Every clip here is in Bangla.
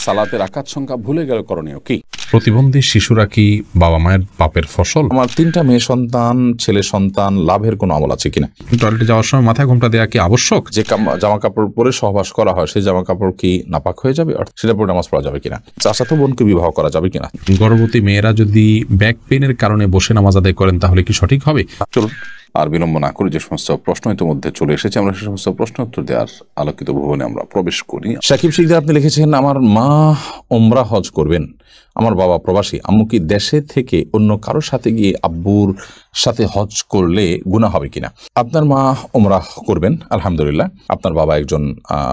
সালাতে রাকাত সংখ্যা ভুলে গেলে করণীয় কি? প্রতিবন্ধী শিশুরা কি বাবা মায়ের পাপের ফসল? আমার 3টা মেয়ে সন্তান, ছেলে সন্তান, লাভের কোনো আমল আছে কিনা? টয়লেটে যাওয়ার সময় মাথায় ঘোমটা দেওয়া কি আবশ্যক? যে জামা কাপড় পরে সহবাস করা হয় সেই জামা কাপড় কি নাপাক হয়ে যাবে? সেটা পরে নামাজ পড়া যাবে কিনা? চাচাতো বোনকে বিবাহ করা যাবে কিনা? গর্ভবতী মেয়েরা যদি ব্যাক পেনের কারণে বসে নামাজ আদায় করেন তাহলে কি সঠিক হবে? চলুন আর বিলম্ব না করে যে সমস্ত প্রশ্ন ইতিমধ্যে চলে এসেছে আমরা সে সমস্ত প্রশ্ন উত্তর দেওয়ার আলোকিত ভবনে আমরা প্রবেশ করি। সাকিব শিকদার আপনি লিখেছেন, আমার মা ওমরা হজ করবেন, আমার বাবা প্রবাসী, আম্মু কি দেশে থেকে অন্য কারোর সাথে গিয়ে আব্বুর সাথে হজ করলে গুনাহ হবে কিনা? আপনার মা ওমরা করবেন আলহামদুলিল্লাহ, আপনার বাবা একজন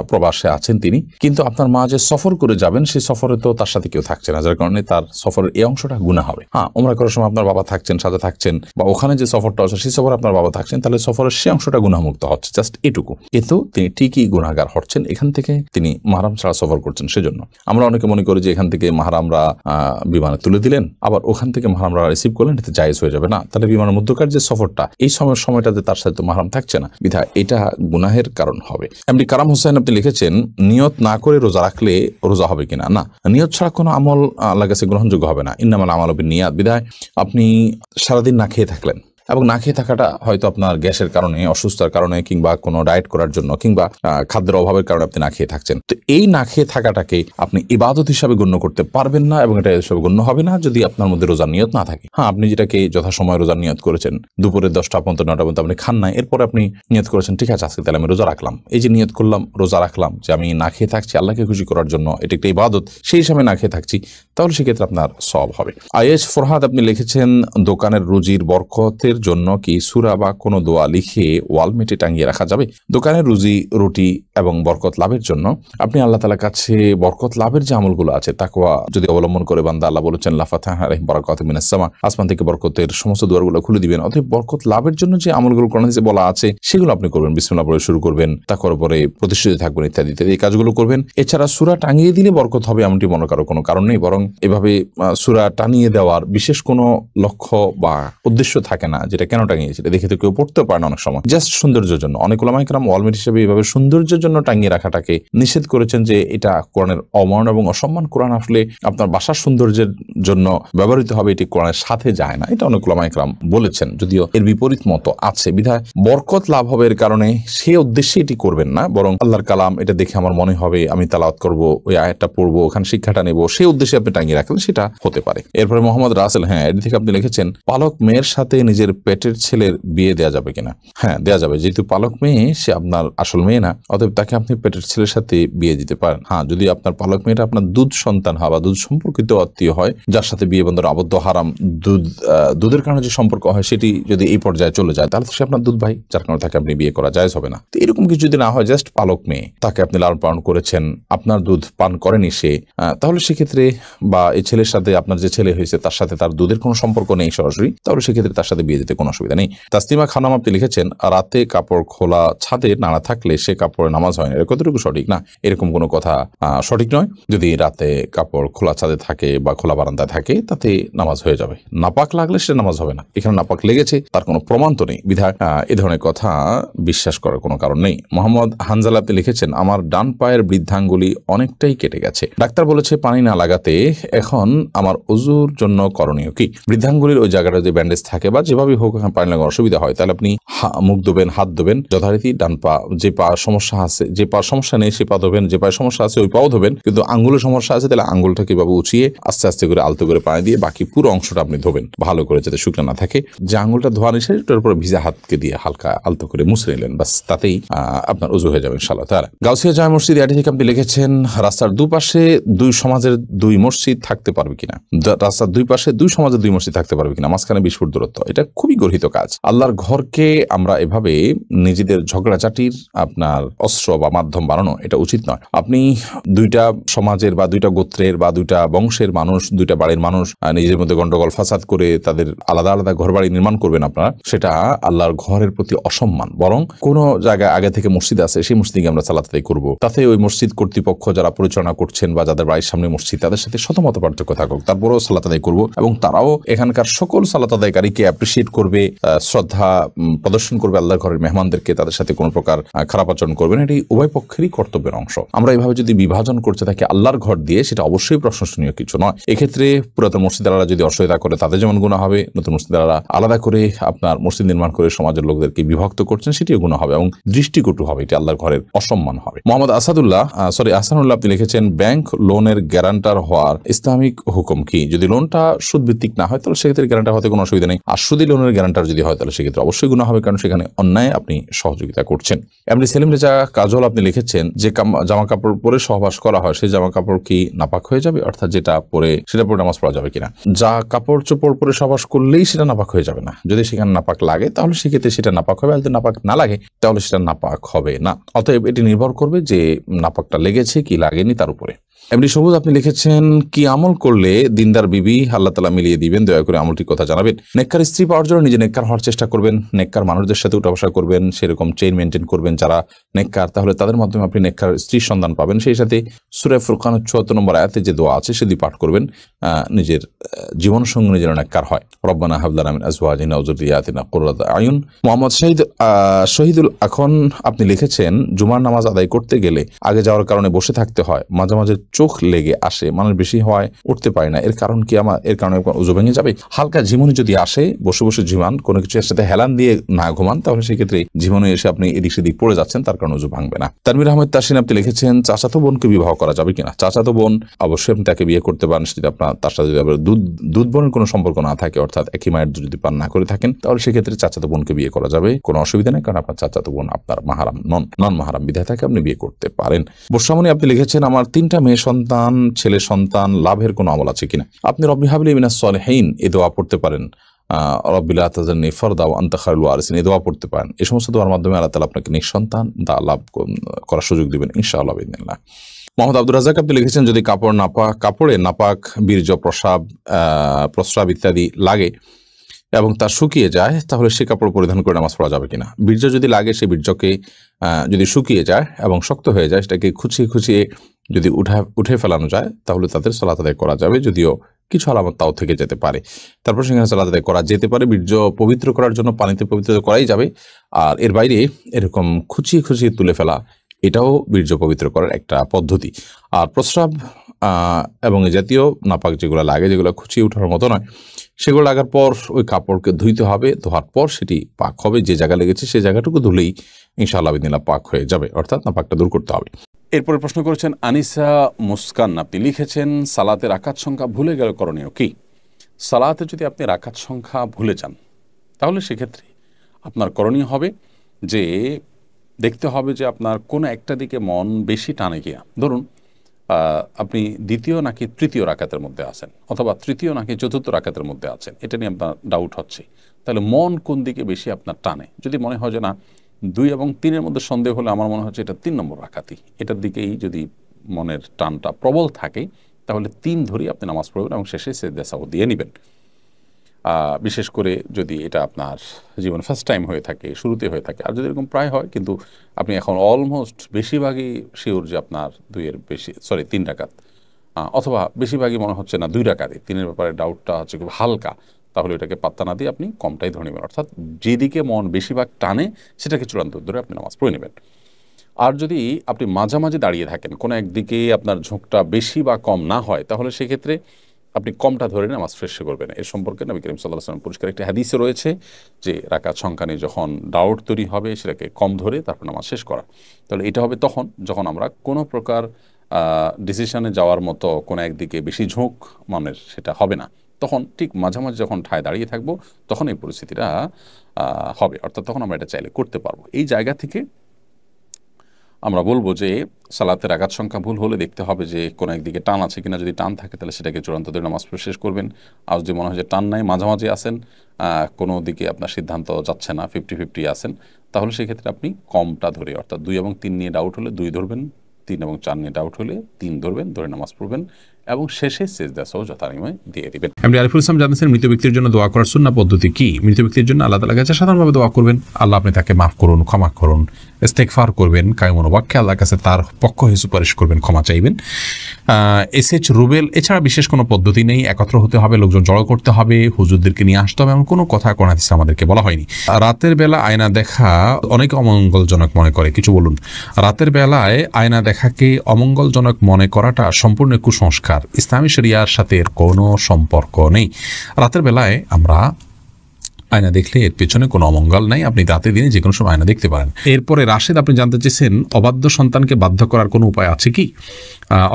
প্রবাসে আছেন তিনি, কিন্তু আপনার মা যে সফর করে যাবেন সেই সফরে তো তার সাথে কেউ থাকছে না, যার কারণে তার সফরের এই অংশটা গুনাহ হবে। হ্যাঁ, ওমরা করার সময় আপনার বাবা থাকছেন, সাথে থাকছেন, বা ওখানে যে সফরটা আছে সেই সফরে আপনার বাবা থাকছেন, তাহলে সফরের সেই অংশটা গুনাহমুক্ত হচ্ছে, জাস্ট এটুকু। কিন্তু তিনি ঠিকই গুনাহগার হচ্ছেন, এখান থেকে তিনি মাহরাম ছাড়া সফর করছেন। সেজন্য আমরা অনেকে মনে করি যে এখান থেকে মাহরামরা বিমানে তুলে দিলেন, আবার ওখান থেকে মাহরামরা রিসিভ করলেন, এটা জায়েজ হয়ে যাবে না। তাহলে বিমানের মধ্যকার যে সফরটা, এই সময়টাতে তার সাথে মাহরাম থাকছে না, বিধায় এটা গুনাহের কারণ হবে। এমনি কারাম হোসেন আপনি লিখেছেন, নিয়ত না করে রোজা রাখলে রোজা হবে কিনা? না, নিয়ত ছাড়া কোনো আমল আল্লাহর কাছে গ্রহণযোগ্য হবে না। ইন্নামাল আমালু বিন্নিয়াত, বিধায় আপনি সারাদিন না খেয়ে থাকলেন, এবং না খেয়ে থাকাটা হয়তো আপনার গ্যাসের কারণে, অসুস্থতার কারণে, কিংবা কোনো ডায়েট করার জন্য, কিংবা খাদ্যের অভাবের কারণে আপনি না খেয়ে থাকছেন, তো এই না খেয়ে থাকাটাকে আপনি ইবাদত হিসাবে গণ্য করতে পারবেন না, এবং এটা হিসাবে গণ্য হবে না যদি আপনার মধ্যে রোজার নিয়ত না থাকে। হ্যাঁ, আপনি যেটাকে যথাসময় রোজার নিয়ত করেছেন, দুপুরে 10টা পর্যন্ত 9টা পর্যন্ত আপনি খান নাই, এরপরে আপনি নিয়ত করেছেন ঠিক আছে আজকে তাহলে আমি রোজা রাখলাম, এই যে নিয়ত করলাম, রোজা রাখলাম, যে আমি না খেয়ে থাকছি আল্লাহকে খুশি করার জন্য, এটা একটা ইবাদত, সেই হিসাবে না খেয়ে থাকছি, তাহলে সেক্ষেত্রে আপনার সওয়াব হবে। আয়েশ ফরহাদ আপনি লিখেছেন, দোকানের রুজির বরকতের জন্য কি সূরা বা কোনো দোয়া লিখে ওয়ালমেটে টাঙিয়ে রাখা যাবে? দোকানের রুজি রুটি এবং বরকত লাভের জন্য আপনি আল্লাহ তাআলার কাছে বরকত লাভের যে আমলগুলো আছে, তাকওয়া যদি অবলম্বন করে বান্দা, আল্লাহ বলেছেন লা ফাতাহা আলাইহিম বারাকাতুম মিনাস সামা, আসমান থেকে বরকতের সমস্ত দুয়ারগুলো খুলে দিবেন। অতএব বরকত লাভের জন্য যে আমলগুলো কোরআনে বলা আছে সেগুলো আপনি করবেন, বিসমিল্লাহ বলে শুরু করবেন, তাকওয়ার উপরে প্রতিষ্ঠিত থাকবেন, ইত্যাদি ইত্যাদি এই কাজগুলো করবেন। এছাড়া সূরা টাঙিয়ে দিলে বরকত হবে এমনটি মনে করার কোনো কারণ নেই, বরং এভাবে সূরা টানিয়ে দেওয়ার বিশেষ কোনো লক্ষ্য বা উদ্দেশ্য থাকে না, যেটা কেন টাঙিয়েছে দেখে তো কেউ পড়তে পারে না, অনেক সময় জাস্ট সৌন্দর্যের জন্য। অনেক উলামায়ে কেরাম ওয়ালমেট হিসেবে এইভাবে সৌন্দর্যের জন্য টাঙিয়ে রাখাটাকে নিষেধ করেছেন, যে এটা কোরআনের অমান এবং অসম্মান। কোরআন আসলে আপনার বাসার সৌন্দর্যের জন্য ব্যবহৃত হবে, এটি কোরআনের সাথে যায় না, এটা অনেক উলামায়ে কেরাম বলেছেন, যদিও এর বিপরীত মত আছে। বিধায় বরকত লাভ হবে এর কারণে সে উদ্দেশ্যে এটি করবেন না, বরং আল্লাহর কালাম এটা দেখে আমার মনে হবে আমি তেলাওয়াত করব, ওই আয়াতটা পড়বো, ওখানে শিক্ষাটা নেব, সেই উদ্দেশ্যে আপনি টাঙিয়ে রাখলেন, সেটা হতে পারে। এরপরে মোহাম্মদ রাসেল, হ্যাঁ, এর থেকে আপনি লিখেছেন, পালক মেয়ের সাথে নিজের পেটের ছেলের বিয়ে দেওয়া যাবে কিনা? হ্যাঁ, দেওয়া যাবে, যেহেতু পালক মেয়ে সে আপনার আসল মেয়ে না, অতএব তাকে আপনি পেটের ছেলের সাথে বিয়ে দিতে পারেন। হ্যাঁ, যদি আপনার পালক মেয়েটা আপনার দুধ সন্তান হয় বা দুধ সম্পর্কিত আত্মীয় হয়, যার সাথে বিয়ে বন্ধন আবদ্ধ হারাম, দুধের কারণে যে সম্পর্ক হয় সেটি যদি এই পর্যায়ে চলে যায়, তাহলে সে আপনার দুধ ভাই, যার কারণে তাকে আপনি বিয়ে করা জায়েজ হবে না। তো এরকম কিছু যদি না হয়, জাস্ট পালক মেয়ে, তাকে আপনি লালন পালন করেছেন, আপনার দুধ পান করেনি সে, তাহলে সেক্ষেত্রে, বা এই ছেলের সাথে আপনার যে ছেলে হয়েছে তার সাথে তার দুধের কোনো সম্পর্ক নেই সরাসরি, তাহলে সেক্ষেত্রে তার সাথে বিয়ে দিতে কোনো অসুবিধা নেই। তাসলিমা খানম আপনি লিখেছেন, রাতে কাপড় খোলা ছাদে নাড়া থাকলে সে কাপড়ে নামাজ হয় না, এর কতটুকু সঠিক? না, এরকম কোনো কথা সঠিক নয়। যদি রাতে কাপড় খোলা ছাদে থাকে বা খোলা বারান্দায় থাকে, তাতে নামাজ হয়ে যাবে। নাপাক লাগলে সে নামাজ হবে না, এখানে নাপাক লেগেছে তার কোনো প্রমাণ তো নেই, বিধায় এ ধরনের কথা বিশ্বাস করার কোনো কারণ নেই। মোহাম্মদ হানজালা আপনি লিখেছেন, আমার ডান পায়ের বৃদ্ধাঙ্গুলি অনেকটাই কেটে গেছে, ডাক্তার বলেছে পানি না লাগাতে, এখন আমার ওযুর জন্য করণীয় কি? বৃদ্ধাঙ্গুলির ওই জায়গাটা যে ব্যান্ডেজ থাকে বা যেভাবে হোক পানি লাগানোর অসুবিধা হয়, তাহলে আপনি মুখ ধোবেন, হাত ধোবেন, যথারীতি ডান পা, যে পা সমস্যা আছে, যে পা সমস্যা নেই সে পা ধোবেন, যে পায়ে সমস্যা আছে ওই পাও ধোবেন, কিন্তু আঙ্গুলের সমস্যা আছে তাহলে আঙ্গুলটাকে এভাবে উঁচিয়ে আস্তে আস্তে করে আলতো করে পানি দিয়ে বাকি পুরো অংশটা আপনি ধোবেন ভালো করে, যাতে শুকনো না থাকে। যে আঙ্গুলটা ধোয়া নিছে ওটার উপর ভিজা হাতকে দিয়ে হালকা আলতো করে মুছে নিলেন, বাস, তাতেই আপনার ওযু হয়ে যাবে ইনশাআল্লাহ তাআলা। গাউসিয়া জামে মসজিদ এটি থেকে আপনি লিখেছেন, রাস্তার দুপাশে দুই সমাজের দুই মসজিদ থাকতে পারবে কিনা? রাস্তার দুই পাশে দুই সমাজের দুই মসজিদ থাকতে পারবে কিনা, মাঝখানে 20 ফুট দূরত্ব, এটা খুবই গর্হিত কাজ। আল্লাহর ঘরকে আমরা এভাবে নিজেদের ঝগড়াঝাটির আপনার অস্ত্র বা মাধ্যম বানানো, এটা উচিত নয়। আপনি দুইটা সমাজের বা দুইটা গোত্রের বা দুইটা বংশের মানুষ, দুইটা বাড়ির মানুষ নিজের মধ্যে গন্ডগোল ফাসাদ করে তাদের আলাদা আলাদা ঘর বাড়ি নির্মাণ করবেন আপনারা, সেটা আল্লাহর ঘরের প্রতি অসম্মান। বরং কোন জায়গায় আগে থেকে মসজিদ আছে সেই মসজিদে আমরা সালাত আদায় করব, তাতে ওই মসজিদ কর্তৃপক্ষ যারা পরিচালনা করছেন বা যাদের বাড়ির সামনে মসজিদ তাদের সাথে শতমত পার্থক্য থাকুক, তারপরেও সালাত আদায় করব, এবং তারাও এখানকার সকল সালাত আদায়কারীকে অ্যাপ্রিসিয়েট ট্রিট করবে, শ্রদ্ধা প্রদর্শন করবে আল্লাহর ঘরের মেহমানদেরকে, তাদের সাথে কোনো প্রকার খারাপ আচরণ করবে না। এটি উভয় পক্ষেরই কর্তব্যের অংশ। আমরা এইভাবে যদি বিভাজন করতে থাকি আল্লাহর ঘর দিয়ে, সেটা অবশ্যই প্রশংসনীয় কিছু নয়। এক্ষেত্রে পুরাতন মসজিদারা যদি অসহায়তা করে তাদের যেমন গুনাহ হবে, নতুন মসজিদারা আলাদা করে আপনার মসজিদ নির্মাণ করে সমাজের লোকদেরকে বিভক্ত করছেন সেটিও গুনাহ হবে এবং দৃষ্টিকটু হবে, এটি আল্লাহর ঘরের অসম্মান হবে। মোহাম্মদ আহসানুল্লাহ আপনি লিখেছেন, ব্যাংক লোনের গ্যারান্টার হওয়ার ইসলামিক হুকুম কি? যদি লোনটা সুদ ভিত্তিক না হয় তাহলে সেক্ষেত্রে গ্যারান্টার হতে কোনো অসুবিধা নেই, আর সুদী লোনের গ্যারান্টার যদি হয় তাহলে সেক্ষেত্রে অবশ্যই গুনাহ হবে, কারণ সেখানে অন্যায় আপনি সহযোগিতা করছেন। এমনি সেলিম রেজা কাজল আপনি লিখেছেন, যে জামা কাপড় পরে সহবাস করা হয় সেই জামা কাপড় কি নাপাক হয়ে যাবে, অর্থাৎ যেটা পরে সেটা পরে নামাজ পড়া যাবে কিনা? যা কাপড় চোপড় পরে সহবাস করলেই সেটা নাপাক হয়ে যাবে না। যদি সেখানে নাপাক লাগে তাহলে সেক্ষেত্রে সেটা নাপাক হবে, আর যদি নাপাক না লাগে তাহলে সেটা নাপাক হবে না। অতএব এটি নির্ভর করবে যে নাপাকটা লেগেছে কি লাগেনি তার উপরে। এমনি সবুজ আপনি লিখেছেন, কি আমল করলে দিনদার বিবি আল্লাহ তাআলা মিলিয়ে দিবেন, দয়া করে আমলটির কথা জানাবেন। নেককার স্ত্রী পাওয়ার জন্য নিজে নেককার হওয়ার চেষ্টা করবেন, নেককার মানুষদের সাথে উঠা বসা করবেন, সেরকম চেইন মেনটেন করবেন যারা নেককার, তাহলে তাদের মাধ্যমে আপনি নেককার স্ত্রীর সন্ধান পাবেন। সেই সাথে সূরা ফুরকানের ৭৪ নম্বর আয়াতে যে দোয়া আছে সেটি পাঠ করবেন, নিজের জীবন সঙ্গী যেন নেককার হয়। রব্বানা হাব লানা মিন আজওয়াজিনা ওয়া যুররিয়াতিনা কুররাতা আয়ুন। মোহাম্মদ শহীদুল এখন আপনি লিখেছেন, জুমার নামাজ আদায় করতে গেলে আগে যাওয়ার কারণে বসে থাকতে হয়, মাঝে মাঝে চোখ লেগে আসে, মানুষ বেশি হওয়ায় উঠতে পারে না, এর কারণ কি? এর কারণে ওযু ভেঙে যাবে? হালকা ঝিমুনি যদি আসে, বসে বসে ঝিমান, কোনো কিছু এর সাথে হেলান দিয়ে না ঘুমান, তাহলে সেক্ষেত্রে ঝিমুনি এসে আপনি এদিক সেদিক পড়ে যাচ্ছেন, তার কারণে ওযু ভাঙবে না। তানভীর আহমেদ তাসিন আপনি লিখেছেন, চাচাতো বোনকে বিবাহ করা যাবে কিনা? চাচাতো বোন অবশ্যই আপনি তাকে বিয়ে করতে পারেন, যদি আপনার তার সাথে যদি দুধ বোনের কোনো সম্পর্ক না থাকে, অর্থাৎ একই মায়ের দুধ যদি পান না করে থাকেন, তাহলে সেক্ষেত্রে চাচাতো বোনকে বিয়ে করা যাবে, কোনো অসুবিধা নেই, কারণ আপনার চাচাতো বোন আপনার মাহারাম নন মাহারাম বিধায় থাকে, আপনি বিয়ে করতে পারেন। বর্ষামণি আপনি লিখেছেন, আমার 3টা মেয়ে সন্তান, ছেলে সন্তান লাভের কোনো আমল আছে কিনা? আপনি রব্বি হাবলি মিনাস সলিহিন এই দোয়া পড়তে পারেন, রব্বি লা তাযারনি ফারদা ওয়া আনতা খায়রুল ওয়ারিসিন এই দোয়া পড়তে পারেন। এই সমস্ত দোয়ার মাধ্যমে আল্লাহ তাআলা আপনাকে নিঃসন্তান লাভ করার সুযোগ দিবেন ইনশাআল্লাহ বিইذنিল্লাহ। মোহাম্মদ আব্দুর রাজ্জাক আপনি লিখেছেন, যদি কাপড়ে নাপাক, বীর্য, প্রস্রাব ইত্যাদি লাগে এবং তা শুকিয়ে যায়, তাহলে সে কাপড় পরিধান করে নামাজ পড়া যাবে কিনা? বীর্য যদি লাগে, সেই বীর্যকে যদি শুকিয়ে যায় এবং শক্ত হয়ে যায়, সেটাকে খুঁচিয়ে যদি উঠে ফেলানো যায়, তাহলে তাদের সালাত আদায় করা যাবে, যদিও কিছু আলামত তাও থেকে যেতে পারে। তারপর সেখানে সালাত আদায় করা যেতে পারে। বীর্য পবিত্র করার জন্য পানিতে পবিত্র করাই যাবে, আর এর বাইরে এরকম খুঁচিয়ে তুলে ফেলা এটাও বীর্য পবিত্র করার একটা পদ্ধতি। আর প্রস্রাব এবং এই জাতীয় নাপাক যেগুলো লাগে, যেগুলো খুঁচিয়ে ওঠার মতো নয়, সেগুলো লাগার পর ওই কাপড়কে ধুইতে হবে, ধোয়ার পর সেটি পাক হবে, যে জায়গা লেগেছে সেই জায়গাটুকু ধুলেই ইনশাআল্লাহ বিদিনাল্লাহ পাক হয়ে যাবে, অর্থাৎ নাপাকটা দূর করতে হবে। এরপরে প্রশ্ন করেছেন আনিসা মুস্কান, আপনি লিখেছেন, সালাতে রাকাত সংখ্যা ভুলে গেলে করণীয় কি? সালাতে যদি আপনি রাকাত সংখ্যা ভুলে যান, তাহলে সেক্ষেত্রে আপনার করণীয় হবে যে দেখতে হবে যে আপনার কোনো একটা দিকে মন বেশি টানে গিয়া। ধরুন আপনি দ্বিতীয় নাকি তৃতীয় রাকাতের মধ্যে আছেন, অথবা তৃতীয় নাকি চতুর্থ রাকাতের মধ্যে আছেন, এটা নিয়ে আপনার ডাউট হচ্ছে, তাহলে মন কোন দিকে বেশি আপনার টানে? যদি মনে হয় যে না 2 এবং 3-এর মধ্যে সন্দেহ হলে আমার মনে হচ্ছে এটা 3 নম্বর রাকাতই, এটার দিকেই যদি মনের টানটা প্রবল থাকে, তাহলে 3 ধরেই আপনি নামাজ পড়বেন এবং শেষে সেজদা সাহু দিয়ে নেবেন। বিশেষ করে যদি এটা আপনার জীবন ফার্স্ট টাইম হয়ে থাকে, শুরুতে হয়ে থাকে, আর যদি এরকম প্রায় হয় কিন্তু আপনি এখন অলমোস্ট বেশিরভাগই শিওর যে আপনার 3 রাকাত, অথবা বেশিরভাগই মনে হচ্ছে না 2 রাকাতই, 3-এর ব্যাপারে ডাউটটা হচ্ছে খুব হালকা, তাহলে এটাকে পাত্তা না দিয়ে আপনি কমটাই ধরে নেবেন, অর্থাৎ যেদিকে মন বেশিরভাগ টানে সেটাকে চূড়ান্ত ধরে আপনি নামাজ পড়ে নেবেন। আর যদি আপনি মাঝামাঝি দাঁড়িয়ে থাকেন, কোনো একদিকে আপনার ঝোঁকটা বেশি বা কম না হয়, তাহলে সেক্ষেত্রে আপনি কমটা ধরে নামাজ শেষ করবেন। এর সম্পর্কে নবী করিম সাল্লাল্লাহু আলাইহি ওয়াসাল্লাম পরিষ্কার একটি হাদিসে রয়েছে যে রাকাত সংখ্যা নিয়ে যখন ডাউট তৈরি হবে, সেটাকে কম ধরে তারপর নামাজ শেষ করা। তাহলে এটা হবে তখন যখন আমরা কোনো প্রকার ডিসিশনে যাওয়ার মতো কোনো একদিকে বেশি ঝোঁক মনের সেটা হবে না, তখন ঠিক মাঝামাঝি যখন ঠায় দাঁড়িয়ে থাকবো, তখন এই পরিস্থিতিটা হবে, অর্থাৎ তখন আমরা এটা চাইলে করতে পারবো। এই জায়গা থেকে আমরা বলবো যে সালাতের রাকাত সংখ্যা ভুল হলে দেখতে হবে যে কোনো একদিকে টান আছে কিনা। যদি টান থাকে তাহলে সেটাকে চূড়ান্ত ধরে নামাজ পড়ে শেষ করবেন। আর যদি মনে হয় যে টান নাই, মাঝামাঝি আছেন, কোনো দিকে আপনার সিদ্ধান্ত যাচ্ছে না, 50-50 আছেন, তাহলে সেক্ষেত্রে আপনি কমটা ধরে, অর্থাৎ 2 এবং 3 নিয়ে ডাউট হলে 2 ধরবেন, 3 এবং 4 নিয়ে ডাউট হলে 3 ধরবেন, ধরে নামাজ পড়বেন এবং শেষে সেজদা সহ যথানিময় দিয়ে দিবেন। এমনি আরিফুল ইসলাম জানিয়েছেন মৃত ব্যক্তির জন্য দোয়া করার সুন্নাহ পদ্ধতি কি? মৃত ব্যক্তির জন্য আল্লাহ তাআলার কাছে সাধারণভাবে দোয়া করবেন, আল্লাহ আপনি তাকে মাফ করুন, ক্ষমা করুন, ইস্তেগফার করবেন, কায়মন বাক্যে আল্লাহর কাছে তার পক্ষ হয়ে সুপারিশ করবেন, ক্ষমা চাইবেন। এসএইচ রুবেল, এছাড়া বিশেষ কোনো পদ্ধতি নেই, একত্র হতে হবে, লোকজন জড়ো করতে হবে, হুজুরদেরকে নিয়ে আসতে হবে, এমন কোনো কথা কোন হাদিসে আমাদেরকে বলা হয়নি। রাতের বেলা আয়না দেখা অনেক অমঙ্গলজনক মনে করে, কিছু বলুন। রাতের বেলায় আয়না দেখাকে অমঙ্গলজনক মনে করাটা সম্পূর্ণ কুসংস্কার, ইসলামী শরিয়ার সাথে এর কোনো সম্পর্ক নেই। রাতের বেলায় আমরা আয়না দেখলে এর পেছনে কোনো অমঙ্গল নাই, আপনি রাতে দিনে যে কোনো সময় আয়না দেখতে পারেন। এরপরে রাশেদ, আপনি জানতে চেয়েছেন অবাধ্য সন্তানকে বাধ্য করার কোনো উপায় আছে কি?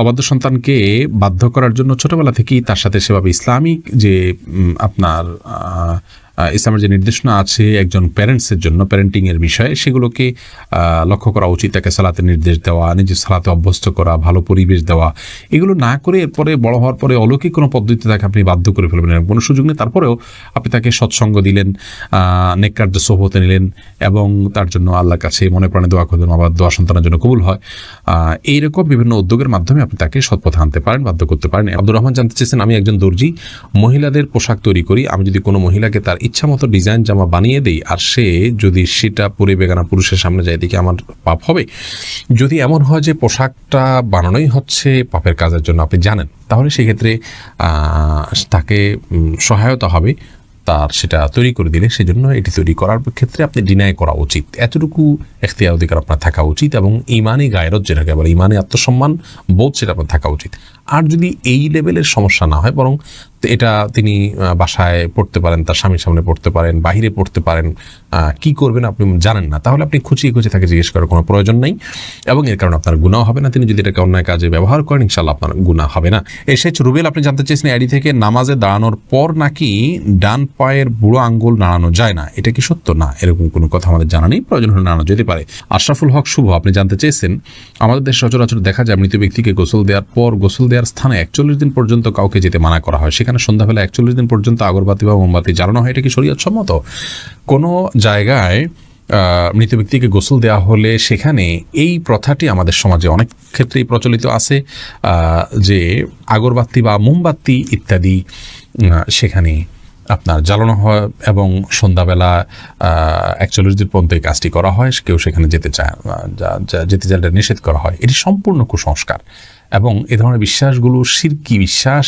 অবাধ্য সন্তানকে বাধ্য করার জন্য ছোটবেলা থেকেই তার সাথে সেভাবে ইসলামিক যে আপনার ইসলামের যে নির্দেশনা আছে একজন প্যারেন্টসের জন্য, প্যারেন্টিংয়ের বিষয়ে, সেগুলোকে লক্ষ্য করা উচিত। তাকে সালাতের নির্দেশ দেওয়া, নিজের সালাতে অভ্যস্ত করা, ভালো পরিবেশ দেওয়া, এগুলো না করে এরপরে বড় হওয়ার পরে অলৌকিক কোনো পদ্ধতিতে তাকে আপনি বাধ্য করে ফেলবেন, এরকম কোনো সুযোগ নেই। তারপরেও আপনি তাকে সৎসঙ্গ দিলেন, নেককারদের সোহবতে নিলেন এবং তার জন্য আল্লাহর কাছে মনে প্রাণে দোয়া করলেন, আবার দোয়া সন্তানের জন্য কবুল হয়। এইরকম বিভিন্ন উদ্যোগের মাধ্যমে আপনি তাকে সৎপথে আনতে পারেন, বাধ্য করতে পারেন। আব্দুর রহমান জানতে চেয়েছেন, আমি একজন দর্জি, মহিলাদের পোশাক তৈরি করি, আমি যদি কোনো মহিলাকে তার ইচ্ছা মতো ডিজাইন জামা বানিয়ে দেই আর সে যদি সেটা পরে বেগানা পুরুষের সামনে যায়, দিকে আমার পাপ হবে? যদি এমন হয় যে পোশাকটা বানানোই হচ্ছে পাপের কাজের জন্য, আপনি জানেন, তাহলে সেক্ষেত্রে তাকে সহায়তা হবে তার সেটা তৈরি করে দিলে। সেজন্য এটি তৈরি করার ক্ষেত্রে আপনি ডিনাই করা উচিত, এতটুকু এখতিয়ার অধিকার আপনার থাকা উচিত এবং ইমানি গায়রত যেটাকে বলে, ইমানি আত্মসম্মান বোধ, সেটা আপনার থাকা উচিত। আর যদি এই লেভেলের সমস্যা না হয়, বরং এটা তিনি বাসায় পড়তে পারেন, তার স্বামীর সামনে পড়তে পারেন, বাহিরে পড়তে পারেন, কি করবেন আপনি জানেন না, তাহলে আপনি খুঁচিয়ে খুঁচিয়ে তাকে জিজ্ঞেস করার কোনো প্রয়োজন নেই এবং এর কারণে আপনার গুনাহ হবে না। তিনি যদি এটাকে অন্যায় কাজে ব্যবহার করেন, ইনশাআল্লাহ আপনার গুনাহ হবে না। এসেছ রুবেল, আপনি জানতে চেয়েছেন আইডি থেকে, নামাজে দাঁড়ানোর পর নাকি ডান পায়ের বুড়ো আঙ্গুল নাড়ানো যায় না, এটা কি সত্য? না, এরকম কোনো কথা আমাদের জানা নেই, প্রয়োজন হলে নাড়ানো যেতে পারে। আশরাফুল হক শুভ, আপনি জানতে চেয়েছেন, আমাদের দেশে সচরাচর দেখা যায় মৃত ব্যক্তিকে গোসল দেওয়ার পর গোসল দেওয়ার স্থানে 41 দিন পর্যন্ত কাউকে যেতে মানা করা হয়, সেখানে সন্ধ্যাবেলা 41 দিন পর্যন্ত আগরবাতি বা মোমবাতি জ্বালানো হয়, এটা কি শরীয়ত সম্মত? কোনো জায়গায় মৃত ব্যক্তিকে গোসল দেওয়া হলে সেখানে এই প্রথাটি আমাদের সমাজে অনেক ক্ষেত্রেই প্রচলিত আছে যে আগরবাতি বা মোমবাতি ইত্যাদি সেখানে আপনার জ্বালানো হয় এবং সন্ধ্যাবেলা 41 দিন পর্যন্ত এই কাজটি করা হয়, কেউ সেখানে যেতে চাইলে নিষেধ করা হয়। এটি সম্পূর্ণ কুসংস্কার এবং এ ধরনের বিশ্বাসগুলো শিরকি বিশ্বাস,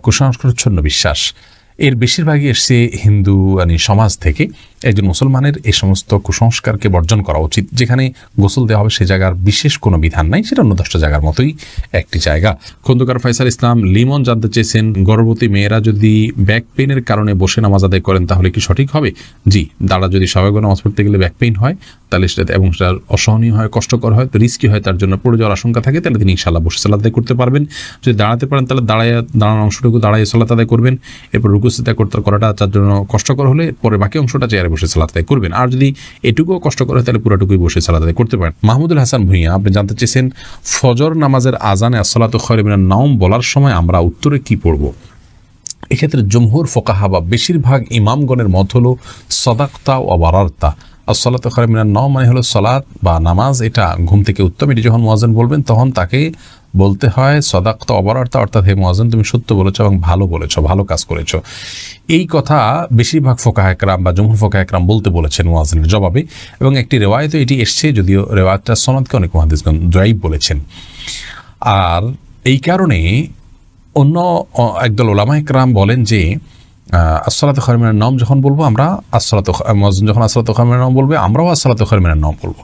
কুসংস্কারচ্ছন্ন বিশ্বাস। এর বেশিরভাগই এসছে হিন্দু সমাজ থেকে। একজন মুসলমানের এই সমস্ত কুসংস্কারকে বর্জন করা উচিত। যেখানে গোসল দেওয়া হবে সে জায়গার বিশেষ কোনো বিধান নাই, সেটা অন্য 10টা জায়গার মতোই একটি জায়গা। খন্দকার ফয়সাল ইসলাম লিমন জানতে চেয়েছেন, গর্ভবতী মেয়েরা যদি ব্যাক পেইনের কারণে বসে নামাজ আদায় করেন তাহলে কি সঠিক হবে? জি, দাঁড়া যদি স্বাভাবিক নামাজ পড়তে গেলে ব্যাক পেইন হয় তাহলে সেটা এবং সেটা অসহনীয় হয়, কষ্টকর হয়, তো রিস্কি হয়, তার জন্য পড়ে যাওয়ার আশঙ্কা থাকে, তাহলে তিনি ইনশাআল্লাহ বসে সালাত আদায় করতে পারবেন। যদি দাঁড়াতে পারেন তাহলে দাঁড়ানো অংশটুকু দাঁড়ায় সালাত আদায় করবেন। এরপর রুকু সিজদা করাটা তার জন্য কষ্টকর হলে পরে বাকি অংশটা চেয়ারে বসে সালাত আদায় করবেন। আর যদি এটুকুও কষ্ট করে তাহলে পুরাটুকুই বসে সালাত আদায় করতে পারেন। মাহমুদুল হাসান ভুঁইয়া, আপনি জানতে চেয়েছেন, ফজর নামাজের আজানে আসসালাতু খায়রুম মিনান নাওম বলার সময় আমরা উত্তরে কি পড়ব? এক্ষেত্রে জমহুর ফোকাহা বা বেশিরভাগ ইমামগণের মত হলো সাদাকতা ওয়া বারারতা। আসসালাতু খায়রুম মিনান নাওম মানে হলো সালাত বা নামাজ, এটা ঘুম থেকে উত্তম। এটি যখন মুয়াজ্জিন বলবেন তখন তাকে বলতে হয় সাদাকতা ওয়া বারারতা, অর্থাৎ হে মুয়াজ্জিন তুমি সত্য বলেছো এবং ভালো বলেছো, ভালো কাজ করেছো। এই কথা বেশিরভাগ ফোকাহা একরাম বা জমহুর ফোকাহা একরাম বলতে বলেছেন মুয়াজ্জিনের জবাবে এবং একটি রেওয়ায়েতে এটি এসছে, যদিও রেওয়ায়েতটা সনদকে অনেক মুহাদ্দিসগণ যায়িফ বলেছেন। আর এই কারণে অন্য একদল উলামা একরাম বলেন যে আসসালাতু খায়রুম মিনান নাওম যখন বলবো আমরা, মুয়াজ্জিন যখন আসসালাতু খায়রুম মিনান নাওম বলবে আমরাও আসসালাতু খায়রুম মিনান নাওম বলবো।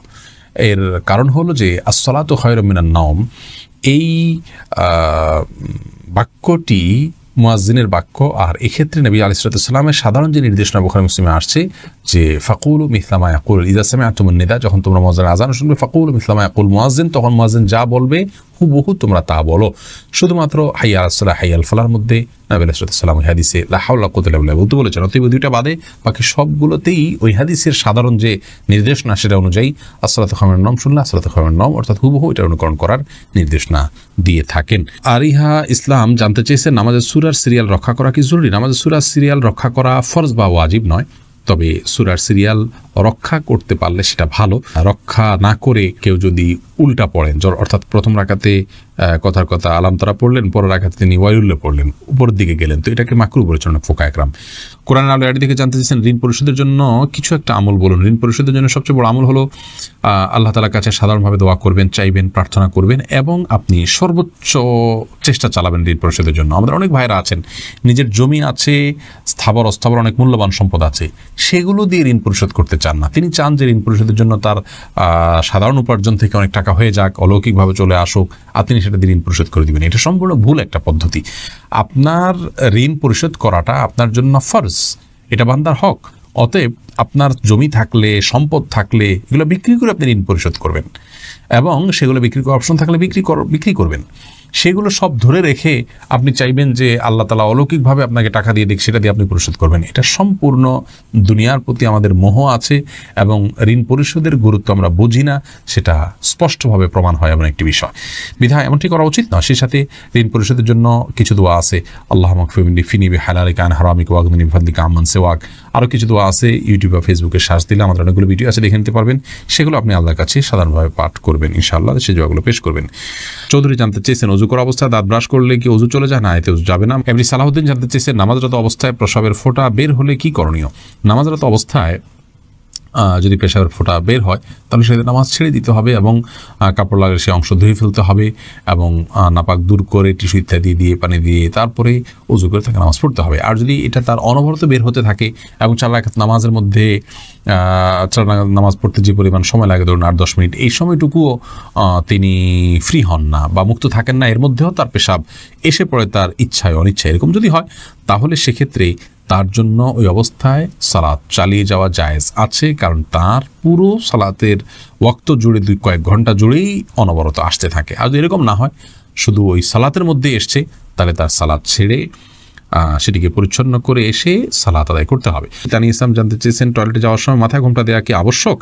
এর কারণ হলো যে আসসালাতু খায়রুম মিনান নাওম এই বাক্যটি মুয়াজ্জিনের বাক্য, আর এক্ষেত্রে নবী আলাইহিস সালামের সাধারণ যে নির্দেশনা বুখারী মুসলিমে আসছে যে ফাকুলু মিসলা মা ইয়াকুল ইযা সামি'তুমুন নিদা, যখন তোমরা মুয়াজ্জিনের আযান শুনবে ফাকুলু মিসলা মা ইয়াকুল মুয়াজ্জিন, তখন মুয়াজ্জিন যা বলবে হুবহু তোমরা তা বলো। শুধুমাত্র হাইয়া আলাস সালাহ হাইয়া আল ফালাহর মধ্যে নবী আলাইহিস সালাম ওই হাদিসে লা হাওলা ওয়া কুওয়াতা ইল্লা বিল্লাহ বলতে বলেছেন। অতএব দুইটা বাদে বাকি সবগুলোতেই ওই হাদিসের সাধারণ যে নির্দেশনা সেটা অনুযায়ী আসসালাতু খায়রুম মিনান নাওম শুনলে আসসালাতু খায়রুম মিনান নাওম অর্থাৎ হুবহু এটা অনুকরণ করার নির্দেশনা দিয়ে থাকেন। আরিহা ইসলাম জানতে চেয়েছেন, নামাজের সূরার সিরিয়াল রক্ষা করা কি জরুরি? নামাজের সূরার সিরিয়াল রক্ষা করা ফরজ বা ওয়াজিব নয়, তবে সূরার সিরিয়াল রক্ষা করতে পারলে সেটা ভালো। রক্ষা না করে কেউ যদি উল্টা পড়েন, অর্থাৎ প্রথম রাকাতে কথার কথা আলাম তারা পড়লেন, পরের রাকাতে তিনি ওয়াইউল্লাহ পড়লেন, উপরের দিকে গেলেন, তো এটাকে মাকরুহ বলেছেন অনেক ফুকাহা একরাম। কোরআনের আলো এর দিকে জানতে চাইছেন ঋণ পরিশোধের জন্য কিছু একটা আমল বলুন। ঋণ পরিশোধের জন্য সবচেয়ে বড় আমল হলো আল্লাহ তাআলার কাছে সাধারণভাবে দোয়া করবেন, চাইবেন, প্রার্থনা করবেন এবং আপনি সর্বোচ্চ চেষ্টা চালাবেন ঋণ পরিশোধের জন্য। আমাদের অনেক ভাইরা আছেন নিজের জমি আছে, স্থাবর অস্থাবর অনেক মূল্যবান সম্পদ আছে, সেগুলো দিয়ে ঋণ পরিশোধ করতে চান না। তিনি চান যে ঋণ পরিশোধের জন্য তার সাধারণ উপার্জন থেকে অনেক টাকা হয়ে যাক, অলৌকিকভাবে চলে আসুক, আর তিনি সেটা দিয়ে ঋণ পরিশোধ করে দিবেন। এটা সম্পূর্ণ ভুল একটা পদ্ধতি। আপনার ঋণ পরিশোধ করাটা আপনার জন্য ফরজ, এটা বান্দার হক। অতএব আপনার জমি থাকলে, সম্পদ থাকলে এগুলো বিক্রি করে আপনি ঋণ পরিশোধ করবেন এবং সেগুলো বিক্রি করার অপশন থাকলে বিক্রি করবেন। সেগুলো সব ধরে রেখে আপনি চাইবেন যে আল্লাহ তাআলা অলৌকিকভাবে আপনাকে টাকা দিয়ে দিক, সেটা দিয়ে আপনি পরিশোধ করবেন। এটা সম্পূর্ণ দুনিয়ার প্রতি আমাদের মোহ আছে এবং ঋণ পরিশোধের গুরুত্ব আমরা বুঝি না, সেটা স্পষ্টভাবে প্রমাণ হয় এমন একটি বিষয়। বিধায় এমনটি করা উচিত না। সেই সাথে ঋণ পরিশোধের জন্য কিছু দোয়া আছে, আল্লাহুম্মা কফিনি ফিনি বিহালালিকা আন হারামিকা ওয়াগনিনি বিফাদলিকা আম্মান সিওয়াক। আরও কিছু দোয়া আছে, ইউটিউব বা ফেসবুকে সার্চ দিলে আমাদের অনেকগুলো ভিডিও আছে, দেখে নিতে পারবেন। সেগুলো আপনি আল্লাহর কাছে সাধারণভাবে পাঠ করবেন, ইনশাআল্লাহ সেই দোয়াগুলো পেশ করবেন। চৌধুরী জানতে চেয়েছেন অজু করা অবস্থায় দাঁত ব্রাশ করলে কি অজু চলে যায়? না, এতে অজু যাবে না। এমনি সালাহুদ্দিন জানতে চেয়েছেন নামাজরত অবস্থায় প্রস্রাবের ফোঁটা বের হলে কি করণীয়? নামাজরত অবস্থায় যদি পেশাবের ফোঁটা বের হয় তাহলে সেদিন নামাজ ছেড়ে দিতে হবে এবং কাপড় লাগিয়ে সে অংশ ধুয়ে ফেলতে হবে এবং নাপাক দূর করে টিস্যু ইত্যাদি দিয়ে পানি দিয়ে তারপরে উজু করে তাকে নামাজ পড়তে হবে। আর যদি এটা তার অনবরত বের হতে থাকে এবং 4 রাকাত নামাজের মধ্যে 4 রাকাত নামাজ পড়তে যে পরিমাণ সময় লাগে, ধরুন 8-10 মিনিট, এই সময়টুকুও তিনি ফ্রি হন না বা মুক্ত থাকেন না, এর মধ্যেও তার পেশাব এসে পড়ে তার ইচ্ছায় অনিচ্ছায়, এরকম যদি হয় তাহলে সেক্ষেত্রে তার জন্য ওই অবস্থায় সালাত চালিয়ে যাওয়া জায়েজ আছে, কারণ তার পুরো সালাতের ওয়াক্ত জুড়ে কয়েক ঘন্টা জুড়েই অনবরত আসতে থাকে। আর যদি এরকম না হয়, শুধু ওই সালাতের মধ্যে এসছে, তাহলে তার সালাত ছেড়ে সেটিকে পরিচ্ছন্ন করে এসে সালাত আদায় করতে হবে। তানি ইসলাম জানতে চেয়েছেন টয়লেটে যাওয়ার সময় মাথায় ঘোমটা দেওয়া কি আবশ্যক?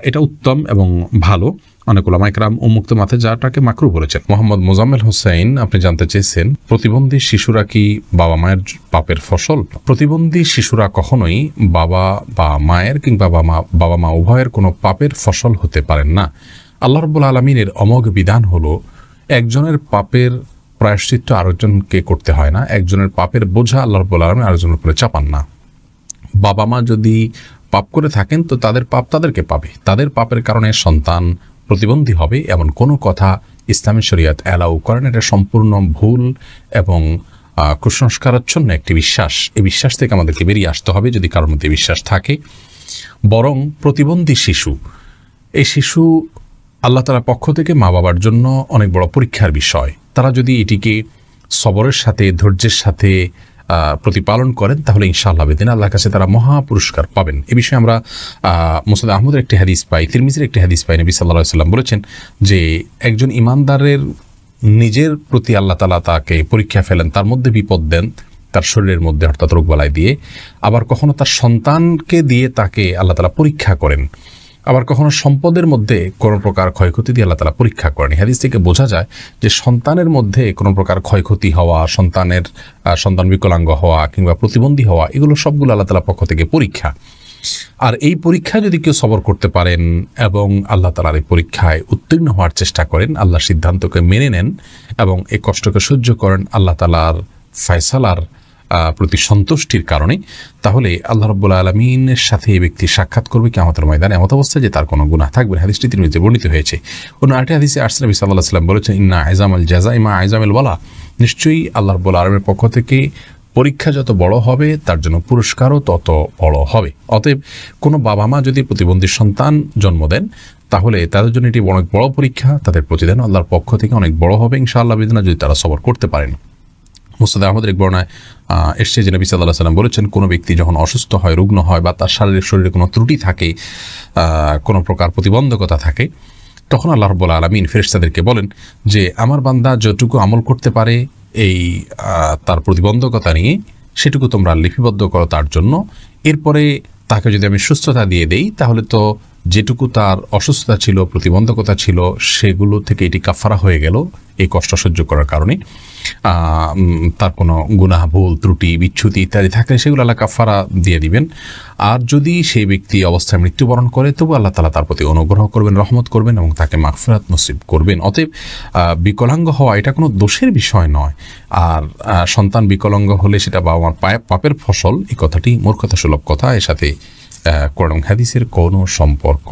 এটা উত্তম এবং ভালো। অনেক ওলামা ইকরাম উন্মুক্ত মাথায় যাওয়াটাকে মাকরুহ বলেছেন। মোহাম্মদ মোজাম্মেল হোসেন আপনি জানতে চেয়েছেন প্রতিবন্ধী শিশুরা কি বাবা মায়ের পাপের ফসল? প্রতিবন্ধী শিশুরা কখনোই বাবা বা মায়ের কিংবা বাবা মা উভয়ের কোনো পাপের ফসল হতে পারেন না। আল্লাহ রাব্বুল আলামিনের অমোঘ বিধান হলো একজনের পাপের প্রায়শ্চিত্ত আরেকজনকে করতে হয় না, একজনের পাপের বোঝা আল্লাহ রাব্বুল আলামিন আরেকজনের উপরে চাপান না। বাবা মা যদি পাপ করে থাকেন তো তাদের পাপ তাদেরকে পাবে, তাদের পাপের কারণে সন্তান প্রতিবন্ধী হবে এমন কোনো কথা ইসলামী শরীয়ত অ্যালাউ করেন। এটা সম্পূর্ণ ভুল এবং কুসংস্কারাচ্ছন্ন একটি বিশ্বাস। এই বিশ্বাস থেকে আমাদেরকে বেরিয়ে আসতে হবে যদি কারোর মধ্যে বিশ্বাস থাকে। বরং প্রতিবন্ধী শিশু, এই শিশু আল্লাহ তাআলার পক্ষ থেকে মা বাবার জন্য অনেক বড় পরীক্ষার বিষয়। তারা যদি এটিকে সবরের সাথে, ধৈর্যের সাথে প্রতিপালন করেন তাহলে ইনশাআল্লাহ বেদিন আল্লাহর কাছে তারা মহা পুরস্কার পাবেন। এ বিষয়ে আমরা মুসনাদ আহমদের একটি হাদিস পাই, তিরমিজির একটি হাদিস পাই। নবী সাল্লাল্লাহু আলাইহি ওয়াসাল্লাম বলেছেন যে একজন ইমানদারের নিজের প্রতি আল্লাহ তাআলা তাকে পরীক্ষা ফেলেন, তার মধ্যে বিপদ দেন তার শরীরের মধ্যে, অর্থাৎ রোগবালাই দিয়ে। আবার কখনো তার সন্তানকে দিয়ে তাকে আল্লাহ তাআলা পরীক্ষা করেন। আবার কখনো সম্পদের মধ্যে কোনো প্রকার ক্ষয়ক্ষতি দিয়ে আল্লাহ তাআলা পরীক্ষা করেন। হাদিস থেকে বোঝা যায় যে সন্তানের মধ্যে কোনো প্রকার ক্ষয়ক্ষতি হওয়া, সন্তান বিকলাঙ্গ হওয়া কিংবা প্রতিবন্ধী হওয়া, এগুলো সবগুলো আল্লাহ তাআলার পক্ষ থেকে পরীক্ষা। আর এই পরীক্ষা যদি কেউ সবর করতে পারেন এবং আল্লাহ তাআলার এই পরীক্ষায় উত্তীর্ণ হওয়ার চেষ্টা করেন, আল্লাহর সিদ্ধান্তকে মেনে নেন এবং এই কষ্টকে সহ্য করেন আল্লাহ তাআলার ফয়সালার প্রতি সন্তুষ্টির কারণে, তাহলে আল্লাহ রাব্বুল আলামিনের সাথে এই ব্যক্তি সাক্ষাৎ করবে কিয়ামতের ময়দানে এমত অবস্থায় যে তার কোনো গুনাহ থাকবে না। হাদিসটি তিরমিজিতে বর্ণিত হয়েছে। অন্য আরেকটি হাদিসে আসছে নবী সাল্লাল্লাহু আলাইহি ওয়াসাল্লাম বলেছেন ইন্না আইজামাল জাযাই মা আইজামিল ওয়ালা, নিশ্চয়ই আল্লাহ রাব্বুল আলামিনের পক্ষ থেকে পরীক্ষা যত বড় হবে তার জন্য পুরস্কারও তত বড় হবে। অতএব কোনো বাবা মা যদি প্রতিবন্ধী সন্তান জন্ম দেন তাহলে তাদের জন্য এটি অনেক বড় পরীক্ষা, তাদের প্রতিদান আল্লাহর পক্ষ থেকে অনেক বড় হবে ইনশাআল্লাহ বিদিনা, যদি তারা সবর করতে পারেন। মুসনাদ আহমদের এক বর্ণনায় এসছে যে নবী সাল্লাল্লাহু আলাইহি ওয়াসাল্লাম বলেছেন কোনো ব্যক্তি যখন অসুস্থ হয়, রুগ্ন হয় বা তার শরীরে কোনো ত্রুটি থাকে, কোনো প্রকার প্রতিবন্ধকতা থাকে, তখন আল্লাহ রাব্বুল আলামিন ফেরেশতাদেরকে বলেন যে আমার বান্দা যতটুকু আমল করতে পারে এই তার প্রতিবন্ধকতা নিয়ে সেটুকু তোমরা লিপিবদ্ধ করো তার জন্য। এরপরে তাকে যদি আমি সুস্থতা দিয়ে দেই তাহলে তো যেটুকু তার অসুস্থতা ছিল, প্রতিবন্ধকতা ছিল, সেগুলো থেকে এটি কাফারা হয়ে গেল এই কষ্ট সহ্য করার কারণে। তার কোনো গুনাহ, ভুল, ত্রুটি, বিচ্যুতি ইত্যাদি থাকলে সেগুলো আল্লাহ কাফারা দিয়ে দিবেন। আর যদি সেই ব্যক্তি অবস্থায় মৃত্যুবরণ করে, তবু আল্লাহ তাআলা তার প্রতি অনুগ্রহ করবেন, রহমত করবেন এবং তাকে মাগফিরাত নসিব করবেন। অতএব বিকলাঙ্গ হওয়া এটা কোনো দোষের বিষয় নয়। আর সন্তান বিকলাঙ্গ হলে সেটা বাবা মার পাপের ফসল, এই কথাটি মূর্খতা সুলভ কথা। এর সাথে কোরআন হাদিসের কোনো সম্পর্ক